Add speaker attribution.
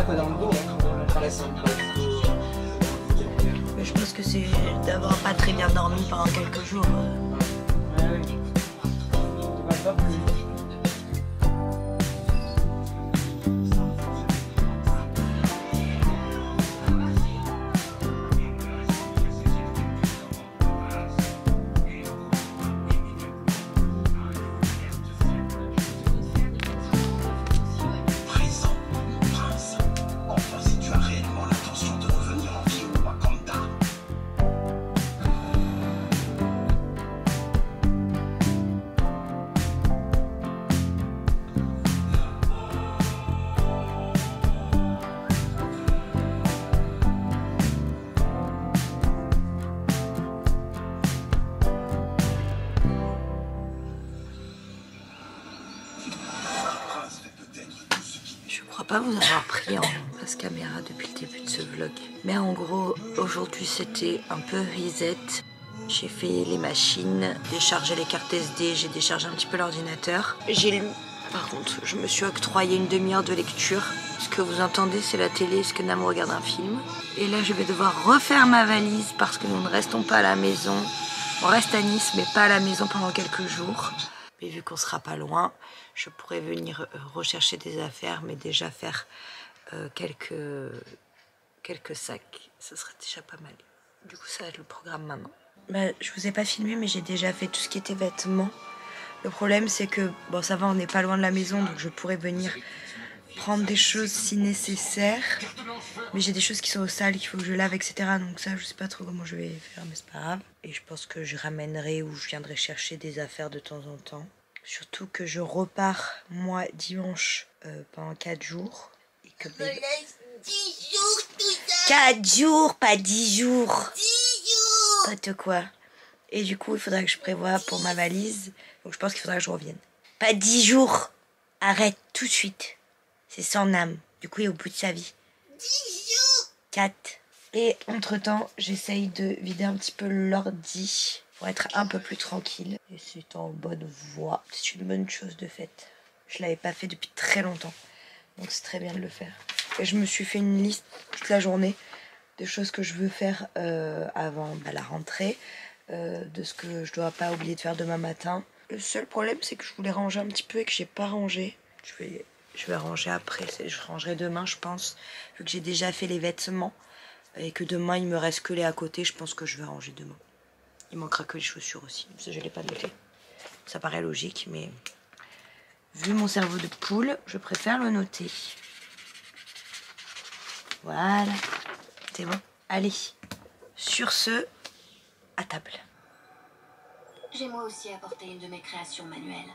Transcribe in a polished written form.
Speaker 1: quoi dans le dos, hein. Ça reste un peu.
Speaker 2: Je pense que c'est d'avoir pas très bien dormi pendant quelques jours.
Speaker 1: Ouais, oui. Pas plus.
Speaker 2: Je crois pas vous avoir pris en face caméra depuis le début de ce vlog. Mais en gros, aujourd'hui c'était un peu reset. J'ai fait les machines, déchargé les cartes SD, j'ai déchargé un petit peu l'ordinateur. J'ai lu. Par contre, je me suis octroyé une demi-heure de lecture. Ce que vous entendez, c'est la télé, ce que Nam regarde un film. Et là, je vais devoir refaire ma valise parce que nous ne restons pas à la maison. On reste à Nice, mais pas à la maison pendant quelques jours. Mais vu qu'on sera pas loin, je pourrais venir rechercher des affaires, mais déjà faire quelques sacs. Ça serait déjà pas mal. Du coup, ça va être le programme maintenant. Bah, je vous ai pas filmé, mais j'ai déjà fait tout ce qui était vêtements. Le problème, c'est que, bon, ça va, on n'est pas loin de la maison, donc je pourrais venir prendre des choses si nécessaire. Mais j'ai des choses qui sont au sale, qu'il faut que je lave, etc. Donc ça, je sais pas trop comment je vais faire, mais c'est pas grave. Et je pense que je ramènerai ou je viendrai chercher des affaires de temps en temps. Surtout que je repars, moi, dimanche, pendant 4 jours. Et que...
Speaker 3: Me laisse 10 jours tout ça.
Speaker 2: 4 jours, pas 10 jours.
Speaker 3: 10 jours.
Speaker 2: Pas de quoi. Et du coup, il faudra que je prévoie pour ma valise. Donc je pense qu'il faudra que je revienne. Pas 10 jours. Arrête tout de suite. C'est sans âme. Du coup, il est au bout de sa vie.
Speaker 3: 10 jours.
Speaker 2: 4. Et entre-temps, j'essaye de vider un petit peu l'ordi pour être un peu plus tranquille. Et c'est en bonne voie. C'est une bonne chose de fait. Je l'avais pas fait depuis très longtemps. Donc c'est très bien de le faire. Et je me suis fait une liste toute la journée des choses que je veux faire avant la rentrée. De ce que je dois pas oublier de faire demain matin. Le seul problème, c'est que je voulais ranger un petit peu et que j'ai pas rangé. Je vais ranger après, je rangerai demain, je pense. Vu que j'ai déjà fait les vêtements et que demain, il me reste que les à côté, je pense que je vais ranger demain. Il manquera que les chaussures aussi, parce que je l'ai pas noté. Ça paraît logique, mais vu mon cerveau de poule, je préfère le noter. Voilà, c'est bon. Allez, sur ce, à table.
Speaker 3: J'ai moi aussi apporté une de mes créations manuelles.